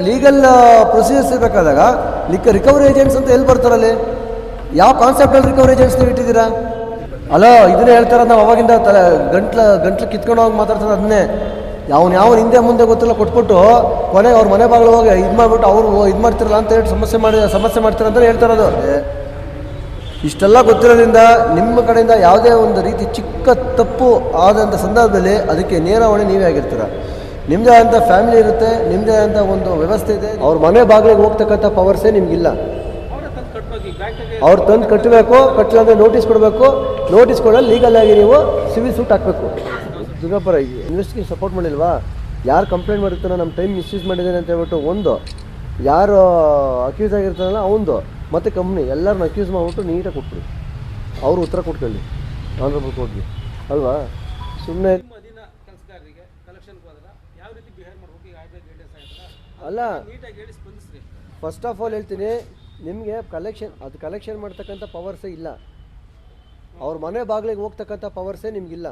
Legal procedures ಇರಬೇಕಾದಾಗ recovery agents ಅಂತ ಎಲ್ಲಿ ಬರ್ತಾರಲ್ಲಿ? ಯಾವ ಕಾನ್ಸೆಪ್ಟಲ್ಲಿ ರಿಕವರಿ ಏಜೆಂಟ್ಸ್ ನೀವು ಇಟ್ಟಿದ್ದೀರಾ? ಅಲ್ಲ, ಇದನ್ನೇ ಹೇಳ್ತಾರೆ. ನಾವು ಅವಾಗಿಂದ ಗಂಟ್ಲು ಕಿತ್ಕೊಂಡು ಹೋಗಿ ಮಾತಾಡ್ತಾರೆ. ಅದನ್ನೇ ಯಾವ ಹಿಂದೆ ಮುಂದೆ ಗೊತ್ತಿಲ್ಲ ಕೊಟ್ಬಿಟ್ಟು ಕೊನೆಗೆ ಅವ್ರ ಮನೆ ಬಾಗಿಲು ಹೋಗಿ ಇದು ಮಾಡಿಬಿಟ್ಟು ಅವರು ಇದು ಮಾಡ್ತಿರಲ್ಲ ಅಂತ ಹೇಳಿ ಸಮಸ್ಯೆ ಮಾಡ್ತಾರೆ ಅಂತ ಹೇಳ್ತಾರದು. ಇಷ್ಟೆಲ್ಲ ಗೊತ್ತಿರೋದ್ರಿಂದ ನಿಮ್ಮ ಕಡೆಯಿಂದ ಯಾವುದೇ ಒಂದು ರೀತಿ ಚಿಕ್ಕ ತಪ್ಪು ಆದಂಥ ಸಂದರ್ಭದಲ್ಲಿ ಅದಕ್ಕೆ ನೇರ ಹೊಣೆ ನೀವೇ ಆಗಿರ್ತೀರ. ನಿಮ್ಮದೇ ಆದಂಥ ಫ್ಯಾಮಿಲಿ ಇರುತ್ತೆ, ನಿಮ್ಮದೇ ಆದಂಥ ಒಂದು ವ್ಯವಸ್ಥೆ ಇದೆ. ಅವ್ರ ಮನೆ ಬಾಗಿಲಿಗೆ ಹೋಗ್ತಕ್ಕಂಥ ಪವರ್ಸೇ ನಿಮಗಿಲ್ಲ. ಅವ್ರು ತಂದು ಕಟ್ಟಬೇಕು, ಕಟ್ಟಲ್ಲ ಅಂದರೆ ನೋಟಿಸ್ ಕೊಡಬೇಕು. ನೋಟಿಸ್ ಕೊಡೋದು ಲೀಗಲ್ ಆಗಿ ನೀವು ಸಿವಿಲ್ ಸೂಟ್ ಹಾಕಬೇಕು. ದುರ್ಗಾಪುರ ಇನ್ವೆಸ್ಟಿಗೇಷನ್ ಸಪೋರ್ಟ್ ಮಾಡಿಲ್ವಾ? ಯಾರು ಕಂಪ್ಲೇಂಟ್ ಮಾಡಿರ್ತಾನೋ ನಮ್ಮ ಟೈಮ್ ಮಿಸ್ಯೂಸ್ ಮಾಡಿದ್ದೇನೆ ಅಂತ ಹೇಳ್ಬಿಟ್ಟು ಒಂದು, ಯಾರು ಅಕ್ಯೂಸ್ ಆಗಿರ್ತಾನಲ್ಲ ಅವನು ಮತ್ತು ಕಂಪ್ನಿ ಎಲ್ಲರನ್ನ ಅಕ್ಯೂಸ್ ಮಾಡಿಬಿಟ್ಟು ನೀಟಾಗಿ ಕೊಟ್ಬಿಡಿ. ಅವರು ಉತ್ತರ ಕೊಟ್ಕೊಳ್ಳಿ ಆನರಬಲ್ ಕೋರ್ಟ್ಗೆ, ಅಲ್ವಾ? ಸುಮ್ಮನೆ ಅಲ್ಲ. ಫಸ್ಟ್ ಆಫ್ ಆಲ್ ಹೇಳ್ತೀನಿ, ನಿಮಗೆ ಕಲೆಕ್ಷನ್ ಮಾಡ್ತಕ್ಕಂಥ ಪವರ್ಸೇ ಇಲ್ಲ. ಅವ್ರ ಮನೆ ಬಾಗಿಲಿಗೆ ಹೋಗ್ತಕ್ಕಂಥ ಪವರ್ಸೇ ನಿಮಗಿಲ್ಲ.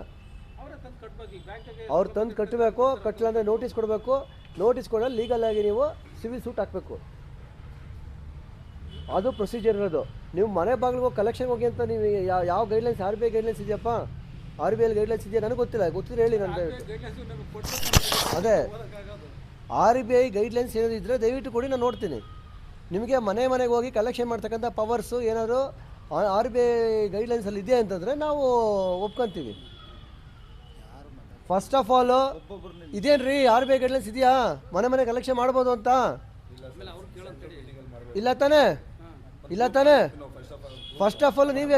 ಅವ್ರು ತಂದು ಕಟ್ಟಬೇಕು, ಕಟ್ಟಲ್ಲ ಅಂದರೆ ನೋಟಿಸ್ ಕೊಡಬೇಕು. ನೋಟಿಸ್ ಕೊಡೋದು ಲೀಗಲ್ ಆಗಿ ನೀವು ಸಿವಿಲ್ ಸೂಟ್ ಹಾಕಬೇಕು. ಅದು ಪ್ರೊಸೀಜರ್ ಇರೋದು. ನೀವು ಮನೆ ಬಾಗಿಲಿಗೆ ಹೋಗಿ ಕಲೆಕ್ಷನ್ಗೆ ಹೋಗಿ ಅಂತ ನೀವು ಯಾವ guidelines, R B I guidelines ಇದೆಯಪ್ಪ? ಆರ್ ಬಿ ಐ ಗೈಡ್ಲೈನ್ಸ್ ಇದೆಯಾ? ನನಗೆ ಗೊತ್ತಿದ್ರೆ ಹೇಳಿ. ನಾನು ಅದೇ ಆರ್ ಬಿ ಐ ಗೈಡ್ಲೈನ್ಸ್ ಏನಾದ್ರು ಇದ್ದರೆ ದಯವಿಟ್ಟು ಕೊಡಿ, ನಾನು ನೋಡ್ತೀನಿ. ನಿಮಗೆ ಮನೆಗೆ ಹೋಗಿ ಕಲೆಕ್ಷನ್ ಮಾಡ್ತಕ್ಕಂಥ ಪವರ್ಸು ಏನಾದರೂ ಆರ್ ಬಿ ಐ ಗೈಡ್ಲೈನ್ಸಲ್ಲಿ ಇದೆ ಅಂತಂದರೆ ನಾವು ಒಪ್ಕೊತೀವಿ. ಫಸ್ಟ್ ಆಫ್ ಆಲು ಇದೇನು ರೀ, ಆರ್ ಬಿ ಐ ಗೈಡ್ಲೈನ್ಸ್ ಇದೆಯಾ ಮನೆ ಕಲೆಕ್ಷನ್ ಮಾಡ್ಬೋದು ಅಂತ? ಇಲ್ಲ ತಾನೇ? ಫಸ್ಟ್ ಆಫ್ ಆಲ್ ನೀವೇ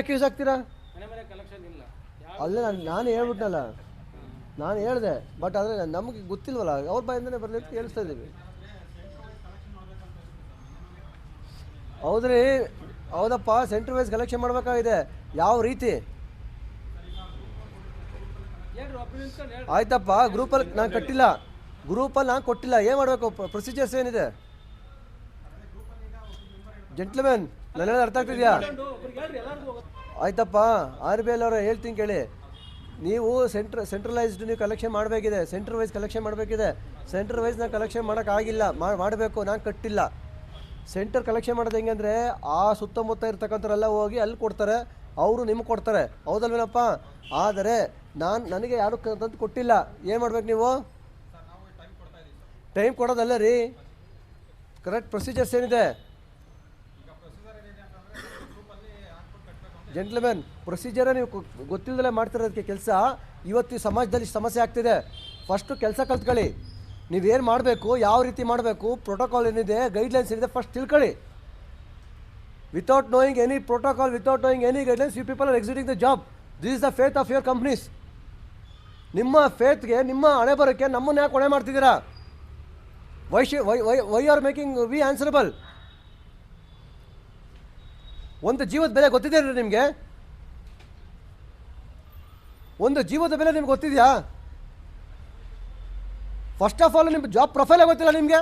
ಅಕ್ಯೂಸ್ ಆಗ್ತೀರಾ? ಅಲ್ಲ, ನಾನು ಹೇಳ್ಬಿಟ್ನಲ್ಲ, ನಾನು ಹೇಳಿದೆ. ಬಟ್ ಆದರೆ ನಮಗೆ ಗೊತ್ತಿಲ್ವಲ್ಲ, ಅವ್ರ ಬಾಯಿಂದನೇ ಬರಲಿ ಅಂತ ಹೇಳ್ತಾ ಇದ್ದೀವಿ. ಹೌದ್ರಿ, ಹೌದಪ್ಪ. ಸೆಂಟ್ರ್ ವೈಸ್ ಕಲೆಕ್ಷನ್ ಮಾಡಬೇಕಾಗಿದೆ. ಯಾವ ರೀತಿ? ಆಯ್ತಪ್ಪ, ಗ್ರೂಪಲ್ಲಿ ನಾನು ಕೊಟ್ಟಿಲ್ಲ. ಏನು ಮಾಡಬೇಕು? ಪ್ರೊಸೀಜರ್ಸ್ ಏನಿದೆ? ಜೆಂಟ್ಲ್ಮೆನ್, ನಾನು ಹೇಳೋದು ಅರ್ಥ ಆಗ್ತಿದೆಯಾ? ಆಯ್ತಪ್ಪ, ಆರ್ ಬಿ ಐ ಅವರ ಹೇಳ್ತೀನಿ ಕೇಳಿ. ನೀವು ಸೆಂಟ್ರಲೈಸ್ಡ್ ನೀವು ಕಲೆಕ್ಷನ್ ಮಾಡಬೇಕಿದೆ, ಸೆಂಟ್ರ್ ವೈಸ್ ಕಲೆಕ್ಷನ್ ಮಾಡಬೇಕಿದೆ. ಸೆಂಟ್ರ್ ವೈಸ್ ನಾನು ಕಲೆಕ್ಷನ್ ಮಾಡೋಕ್ಕಾಗಿಲ್ಲ, ಮಾಡಬೇಕು. ನಾನು ಕಟ್ಟಿಲ್ಲ. ಸೆಂಟರ್ ಕಲೆಕ್ಷನ್ ಮಾಡೋದು ಹೆಂಗೆ ಅಂದರೆ, ಆ ಸುತ್ತಮುತ್ತ ಇರ್ತಕ್ಕಂಥವರೆಲ್ಲ ಹೋಗಿ ಅಲ್ಲಿ ಕೊಡ್ತಾರೆ, ಅವರು ನಿಮ್ಗೆ ಕೊಡ್ತಾರೆ. ಹೌದಲ್ವೇನಪ್ಪ? ಆದರೆ ನನಗೆ ಯಾರು ತಂದು ಕೊಟ್ಟಿಲ್ಲ. ಏನು ಮಾಡ್ಬೇಕು ನೀವು? ಟೈಮ್ ಕೊಡೋದಲ್ಲ ರೀ, ಕರೆಕ್ಟ್ ಪ್ರೊಸೀಜರ್ಸ್ ಏನಿದೆ? ಜೆಂಟ್ಲ್ಮೆನ್, ಪ್ರೊಸೀಜರೇ ನೀವು ಗೊತ್ತಿಲ್ಲದಲ್ಲೇ ಮಾಡ್ತಿರೋದಕ್ಕೆ ಕೆಲಸ. ಇವತ್ತು ಈ ಸಮಾಜದಲ್ಲಿ ಸಮಸ್ಯೆ ಆಗ್ತಿದೆ. ಫಸ್ಟು ಕೆಲಸ ಕಲ್ತ್ಕೊಳ್ಳಿ. ನೀವೇನು ಮಾಡಬೇಕು, ಯಾವ ರೀತಿ ಮಾಡಬೇಕು, ಪ್ರೋಟೋಕಾಲ್ ಏನಿದೆ, ಗೈಡ್ಲೈನ್ಸ್ ಏನಿದೆ, ಫಸ್ಟ್ ತಿಳ್ಕೊಳ್ಳಿ. Without knowing any protocol, without knowing any guidelines, you people are executing the job. This is the faith of your companies. ನಿಮ್ಮ ಫೇತ್ಗೆ, ನಿಮ್ಮ ಹಣೆ ಬರೋಕ್ಕೆ ನಮ್ಮನ್ನು ಯಾಕೆ ಹೊಣೆ ಮಾಡ್ತಿದ್ದೀರಾ? Why are making we answerable? ಒಂದು ಜೀವದ ಬೆಲೆ ಗೊತ್ತಿದೆ ರೀ ನಿಮಗೆ? ಒಂದು ಜೀವದ ಬೆಲೆ ನಿಮ್ಗೆ ಗೊತ್ತಿದೆಯಾ? ಫಸ್ಟ್ ಆಫ್ ಆಲ್ ನಿಮ್ಮ ಜಾಬ್ ಪ್ರೊಫೈಲೇ ಗೊತ್ತಿಲ್ಲ ನಿಮಗೆ.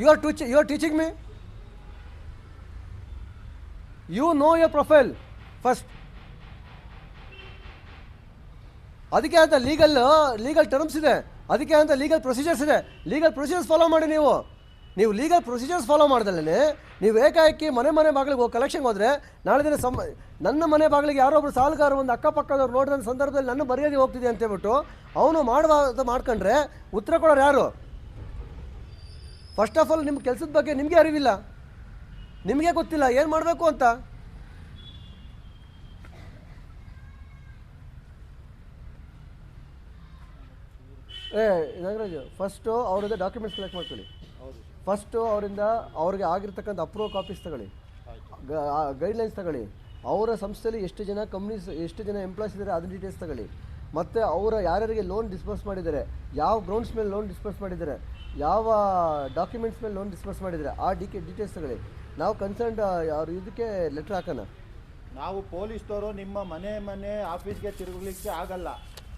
You are teaching me. You know your profile first. ಅದಕ್ಕೆ ಅಂತ ಲೀಗಲ್ ಟರ್ಮ್ಸ್ ಇದೆ, ಅದಕ್ಕೆ ಅಂತ ಲೀಗಲ್ ಪ್ರೊಸೀಜರ್ಸ್ ಇದೆ. ಲೀಗಲ್ ಪ್ರೊಸೀಜರ್ಸ್ ಫಾಲೋ ಮಾಡಿ. ನೀವು ಲೀಗಲ್ ಪ್ರೊಸೀಜರ್ಸ್ ಫಾಲೋ ಮಾಡ್ದಲ್ಲೇ ನೀವು ಏಕಾಏಕಿ ಮನೆ ಬಾಗಿಲಿಗೆ ಹೋಗಿ ಕಲೆಕ್ಷನ್ಗೆ ಹೋದರೆ, ನಾಳೆ ದಿನ ನನ್ನ ಮನೆ ಬಾಗಿಲಿಗೆ ಯಾರೊಬ್ರು ಸಾಲಗಾರ ಒಂದು ಅಕ್ಕಪಕ್ಕದವ್ರು ನೋಡಿದ ಸಂದರ್ಭದಲ್ಲಿ ನನ್ನ ಮರ್ಯಾದೆ ಹೋಗ್ತಿದೆ ಅಂತ ಹೇಳ್ಬಿಟ್ಟು ಅವನು ಮಾಡ್ಕೊಂಡ್ರೆ ಉತ್ತರ ಕೊಡೋರು ಯಾರು? ಫಸ್ಟ್ ಆಫ್ ಆಲ್ ನಿಮ್ಮ ಕೆಲಸದ ಬಗ್ಗೆ ನಿಮಗೆ ಅರಿವಿಲ್ಲ, ನಿಮಗೆ ಗೊತ್ತಿಲ್ಲ ಏನು ಮಾಡಬೇಕು ಅಂತ. ನಾಗರಾಜ್, ಫಸ್ಟು ಅವ್ರದ್ದು ಡಾಕ್ಯುಮೆಂಟ್ಸ್ ಕಲೆಕ್ಟ್ ಮಾಡ್ಕೊಳ್ಳಿ. ಫಸ್ಟು ಅವ್ರಿಗೆ ಆಗಿರ್ತಕ್ಕಂಥ ಅಪ್ರೂವ್ ಕಾಪೀಸ್ ತಗೊಳ್ಳಿ, ಗೈಡ್ಲೈನ್ಸ್ ತಗೊಳ್ಳಿ. ಅವರ ಸಂಸ್ಥೆಯಲ್ಲಿ ಎಷ್ಟು ಜನ ಕಂಪ್ನೀಸ್, ಎಷ್ಟು ಜನ ಎಂಪ್ಲಾಯ್ಸ್ ಇದ್ದಾರೆ, ಅದನ್ನ ಡೀಟೇಲ್ಸ್ ತಗೊಳ್ಳಿ. ಮತ್ತು ಅವರ ಯಾರ್ಯಾರಿಗೆ ಲೋನ್ ಡಿಸ್ಬರ್ಸ್ ಮಾಡಿದ್ದಾರೆ, ಯಾವ ಗ್ರೌಂಡ್ಸ್ ಮೇಲೆ ಲೋನ್ ಡಿಸ್ಬರ್ಸ್ ಮಾಡಿದ್ದಾರೆ, ಯಾವ ಡಾಕ್ಯುಮೆಂಟ್ಸ್ ಮೇಲೆ ಲೋನ್ ಡಿಸ್ಬರ್ಸ್ ಮಾಡಿದ್ದಾರೆ, ಆ ಡೀಟೇಲ್ಸ್ ತಗೊಳ್ಳಿ. ನಾವು ಕನ್ಸರ್ನ್ಡ್ ಅವ್ರು ಇದಕ್ಕೆ ಲೆಟ್ರ್ ಹಾಕೋಣ. ನಾವು ಪೊಲೀಸ್ನವರು ನಿಮ್ಮ ಮನೆ ಆಫೀಸ್ಗೆ ತಿರುಗಲಿಕ್ಕೆ ಆಗಲ್ಲ.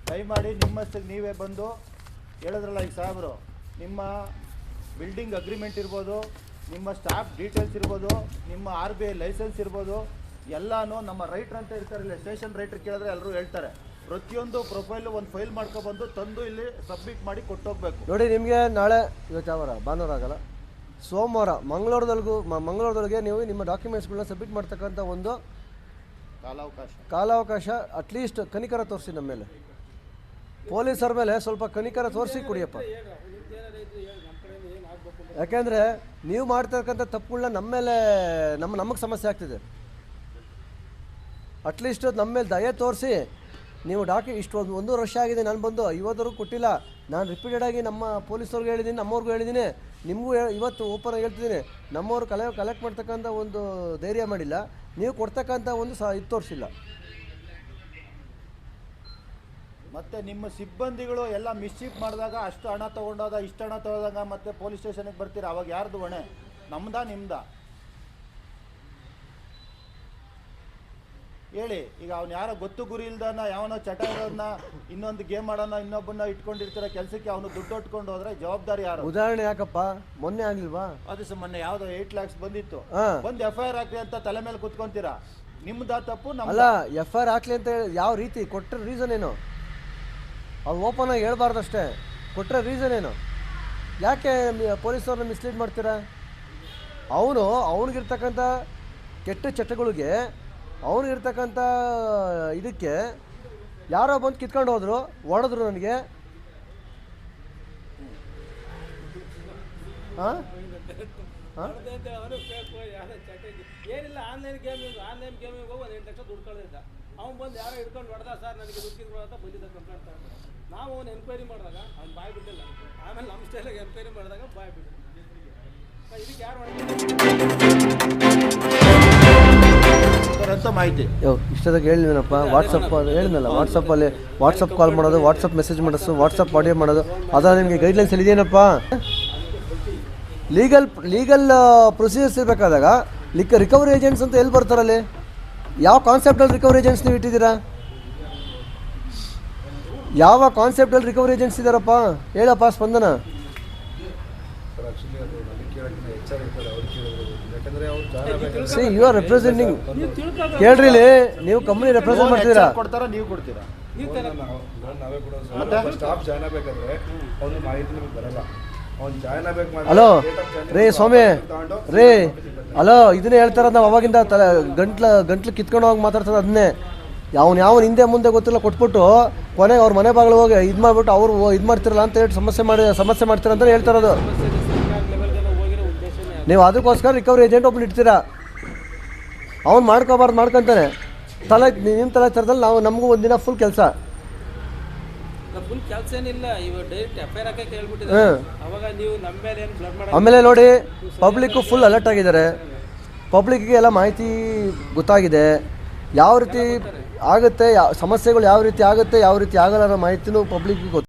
ದಯಮಾಡಿ ನಿಮ್ಮಷ್ಟಕ್ಕೆ ನೀವೇ ಬಂದು ಹೇಳಿದ್ರಲ್ಲ ಈಗ ಸಾಹೇಬರು, ನಿಮ್ಮ ಬಿಲ್ಡಿಂಗ್ ಅಗ್ರಿಮೆಂಟ್ ಇರ್ಬೋದು, ನಿಮ್ಮ ಸ್ಟಾಫ್ ಡೀಟೇಲ್ಸ್ ಇರ್ಬೋದು, ನಿಮ್ಮ ಆರ್ ಬಿ ಐ ಲೈಸೆನ್ಸ್ ಇರ್ಬೋದು, ಎಲ್ಲನೂ ನಮ್ಮ ರೈಟ್ರ್ ಅಂತ ಇರ್ತಾರಲ್ಲ, ಸ್ಟೇಷನ್ ರೈಟ್ರ್ ಕೇಳಿದ್ರೆ ಎಲ್ಲರೂ ಹೇಳ್ತಾರೆ. ಪ್ರತಿಯೊಂದು ಪ್ರೊಫೈಲು ಒಂದು ಫೈಲ್ ಮಾಡ್ಕೊಬಂದು ತಂದು ಇಲ್ಲಿ ಸಬ್ಮಿಟ್ ಮಾಡಿ ಕೊಟ್ಟೋಗ್ಬೇಕು. ನೋಡಿ ನಿಮಗೆ ನಾಳೆ ಇವತ್ತು ಯಾವ ವಾರ ಭಾನುವಾರ ಆಗಲ್ಲ, ಸೋಮವಾರ ಮಂಗಳವಾರದೊಳಗೆ ನೀವು ನಿಮ್ಮ ಡಾಕ್ಯುಮೆಂಟ್ಸ್ಗಳನ್ನ ಸಬ್ಮಿಟ್ ಮಾಡ್ತಕ್ಕಂಥ ಒಂದು ಕಾಲಾವಕಾಶ ಅಟ್ಲೀಸ್ಟ್ ಕನಿಕರ ತೋರಿಸಿ. ನಮ್ಮ ಮೇಲೆ ಪೊಲೀಸರ ಮೇಲೆ ಸ್ವಲ್ಪ ಕನಿಕರ ತೋರಿಸಿ ಕುಡಿಯಪ್ಪ. ಯಾಕೆಂದರೆ ನೀವು ಮಾಡ್ತಕ್ಕಂಥ ತಪ್ಪುಗಳನ್ನ ನಮ್ಮ ಮೇಲೆ ನಮಗೆ ಸಮಸ್ಯೆ ಆಗ್ತಿದೆ. ಅಟ್ಲೀಸ್ಟ್ ನಮ್ಮ ಮೇಲೆ ದಯೆ ತೋರಿಸಿ ನೀವು ಇಷ್ಟು ಒಂದೂವರೆ ವರ್ಷ ಆಗಿದೆ ನಾನು ಬಂದು ಇವತ್ತವರೆಗೂ ಕೊಟ್ಟಿಲ್ಲ. ನಾನು ರಿಪೀಟೆಡಾಗಿ ನಮ್ಮ ಪೊಲೀಸವ್ರಿಗೆ ಹೇಳಿದ್ದೀನಿ, ನಮ್ಮವ್ರಿಗೂ ಹೇಳಿದ್ದೀನಿ, ನಿಮಗೂ ಇವತ್ತು ಓಪನ್ ಆಗಿ ಹೇಳ್ತಿದ್ದೀನಿ. ನಮ್ಮವ್ರು ಕಲೆಕ್ಟ್ ಮಾಡ್ತಕ್ಕಂಥ ಒಂದು ಧೈರ್ಯ ಮಾಡಿಲ್ಲ, ನೀವು ಕೊಡ್ತಕ್ಕಂಥ ಒಂದು ಇದು ತೋರಿಸಿಲ್ಲ. ಮತ್ತು ನಿಮ್ಮ ಸಿಬ್ಬಂದಿಗಳು ಎಲ್ಲ ಮಿಸ್ಚೀಫ್ ಮಾಡಿದಾಗ ಅಷ್ಟು ಹಣ ತೊಗೊಂಡಾಗ ಇಷ್ಟು ಹಣ ತೊಗೊಂಡಾಗ ಮತ್ತೆ ಪೊಲೀಸ್ ಸ್ಟೇಷನ್ಗೆ ಬರ್ತೀರಾ, ಅವಾಗ ಯಾರ್ದು ಹೊಣೆ? ನಮ್ದಾ ನಿಮ್ದಾ ಹೇಳಿ. ಈಗ ಅವ್ನು ಯಾರೋ ಗೊತ್ತು ಗುರಿ ಇಲ್ದನ ಯಾವನೋ ಚಟ ಇರೋದನ್ನ ಇನ್ನೊಂದು ಗೇಮ್ ಆಡೋಣ ಇನ್ನೊಬ್ಬನ ಇಟ್ಕೊಂಡಿರ್ತೀರ ಕೆಲಸಕ್ಕೆ, ಅವನು ದುಡ್ಡು ಹೊಟ್ಕೊಂಡು ಹೋದ್ರೆ ಜವಾಬ್ದಾರಿ ಯಾರು? ಉದಾಹರಣೆ ಯಾಕಪ್ಪ, ಮೊನ್ನೆ ಆಗ್ಲಿಲ್ವಾ? ಅದು ಮೊನ್ನೆ ಯಾವುದೋ 8 lakhs ಬಂದಿತ್ತು, ಬಂದು FIR ಹಾಕಿ ಅಂತ ತಲೆ ಮೇಲೆ ಕುತ್ಕೊಂತೀರಾ. ನಿಮ್ದಾ ತಪ್ಪು? ಅಲ್ಲ, FIR ಹಾಕ್ಲಿ ಅಂತ ಹೇಳಿ ಯಾವ ರೀತಿ ಕೊಟ್ಟರೆ ರೀಸನ್ ಏನು? ಅದು ಓಪನ್ ಆಗಿ ಹೇಳ್ಬಾರ್ದಷ್ಟೇ. ಕೊಟ್ಟರೆ ರೀಸನ್ ಏನು? ಯಾಕೆ ಪೊಲೀಸವ್ರನ್ನ ಮಿಸ್ಲೀಡ್ ಮಾಡ್ತೀರಾ? ಅವನಿಗಿರ್ತಕ್ಕಂಥ ಕೆಟ್ಟ ಚಟಗಳಿಗೆ, ಅವನಿಗಿರ್ತಕ್ಕಂಥ ಇದಕ್ಕೆ ಯಾರೋ ಬಂದು ಕಿತ್ಕೊಂಡು ಹೋದ್ರು, ಹೊಡೆದ್ರು ನನಗೆ. ಏನಿಲ್ಲ, ಆನ್ಲೈನ್ ಗೇಮಿಂಗ್ ಹೋಗಿ ಒಂದು 8 ಲಕ್ಷ ದುಡ್ಡು ಕಳೆದಿದ್ದ. ಅವ್ನು ಬಂದು ಯಾರೋ ಹಿಡ್ಕೊಂಡು ಹೊಡೆದ, ಸರ್ ನನಗೆ ದುಡ್ಡು ಅಂತ ಬಂದಿದ್ದ ಕಂಪ್ಲೇಂಟ್ ತಗೊಂಡು. ನಾವು ಅವ್ನು ಎನ್ಕ್ವೈರಿ ಮಾಡಿದಾಗ ಅವ್ನು ಬಾಯ್ ಬಿಟ್ಟಿಲ್ಲ. ಆಮೇಲೆ ನಮ್ಮ ಸ್ಟೈಲಾಗಿ ಎನ್ಕ್ವೈರಿ ಮಾಡಿದಾಗ ಬಾಯ್ ಬಿಟ್ಟು. ಇದಕ್ಕೆ ಯಾರು ಅಂತ ಮಾಹಿತಿ ಇಷ್ಟದಾಗ ಹೇಳಿದ್ನಪ್ಪ. ವಾಟ್ಸಪ್ ಕಾಲ್ ಮಾಡೋದು, ವಾಟ್ಸಪ್ ಮೆಸೇಜ್ ಮಾಡೋದು, ವಾಟ್ಸಪ್ ಆಡಿಯೋ ಮಾಡೋದು, ಅದ ನಿಮಗೆ ಗೈಡ್ಲೈನ್ಸ್ ಇದೆಯೇನಪ್ಪ? ಲೀಗಲ್ ಪ್ರೊಸೀಜರ್ಸ್ ಇರಬೇಕಾದಾಗ ರಿಕವರಿ ಏಜೆಂಟ್ಸ್ ಅಂತ ಎಲ್ಲಿ ಬರ್ತಾರಲ್ಲಿ? ಯಾವ ಕಾನ್ಸೆಪ್ಟಲ್ಲಿ ರಿಕವರಿ ಏಜೆಂಟ್ಸ್ ನೀವು ಇಟ್ಟಿದ್ದೀರಾ? ಯಾವ ಕಾನ್ಸೆಪ್ಟಲ್ಲಿ ರಿಕವರಿ ಏಜೆಂಟ್ಸ್ ಇದ್ದಾರಪ್ಪ? ಹೇಳಪ್ಪ ಸ್ಪಂದನ. You are representing. ಕೇಳ್ರಿ, ನೀವು ಕಂಪ್ನಿ ರೆಪ್ರೆಸೆಂಟ್ ಮಾಡ್ತೀರಾ? ಕೊಡ್ತಾರಾ ನೀವು ಕೊಡ್ತೀರಾ? ಹಲೋ ರೇ ಸ್ವಾಮಿ ರೇ, ಹಲೋ ಇದನ್ನೇ ಹೇಳ್ತಾರ ನಾವು ಅವಾಗಿಂದ ಗಂಟ್ಲು ಕಿತ್ಕೊಂಡು ಹೋಗಿ ಮಾತಾಡ್ತಾರೆ. ಅದನ್ನೇ ಯಾವನ್ ಹಿಂದೆ ಮುಂದೆ ಗೊತ್ತಿಲ್ಲ ಕೊಟ್ಬಿಟ್ಟು ಕೊನೆಗೆ ಅವ್ರ ಮನೆ ಬಾಗಿಲು ಹೋಗಿ ಇದು ಮಾಡಿಬಿಟ್ಟು ಅವ್ರು ಇದು ಮಾಡ್ತಿರಲ್ಲ ಅಂತ ಹೇಳಿ ಸಮಸ್ಯೆ ಮಾಡ್ತೀರ ಅಂತ ಹೇಳ್ತಾರದು. ನೀವು ಅದಕ್ಕೋಸ್ಕರ ರಿಕವರಿ ಏಜೆಂಟ್ ಒಬ್ಬನು ಇಡ್ತೀರಾ. ಅವ್ನು ಮಾಡ್ಕೊಂತಾನೆ ನಿಮ್ಮ ತಲೆ ಥರದಲ್ಲಿ. ನಮಗೂ ಒಂದಿನ ಫುಲ್ ಕೆಲಸ. ಆಮೇಲೆ ನೋಡಿ, ಪಬ್ಲಿಕ್ಕು ಫುಲ್ ಅಲರ್ಟ್ ಆಗಿದ್ದಾರೆ. ಪಬ್ಲಿಕ್ಗೆ ಎಲ್ಲ ಮಾಹಿತಿ ಗೊತ್ತಾಗಿದೆ, ಯಾವ ರೀತಿ ಆಗುತ್ತೆ, ಸಮಸ್ಯೆಗಳು ಯಾವ ರೀತಿ ಆಗುತ್ತೆ, ಯಾವ ರೀತಿ ಆಗಲ್ಲ ಅನ್ನೋ ಮಾಹಿತಿನೂ ಪಬ್ಲಿಕ್ಗೆ ಗೊತ್ತು.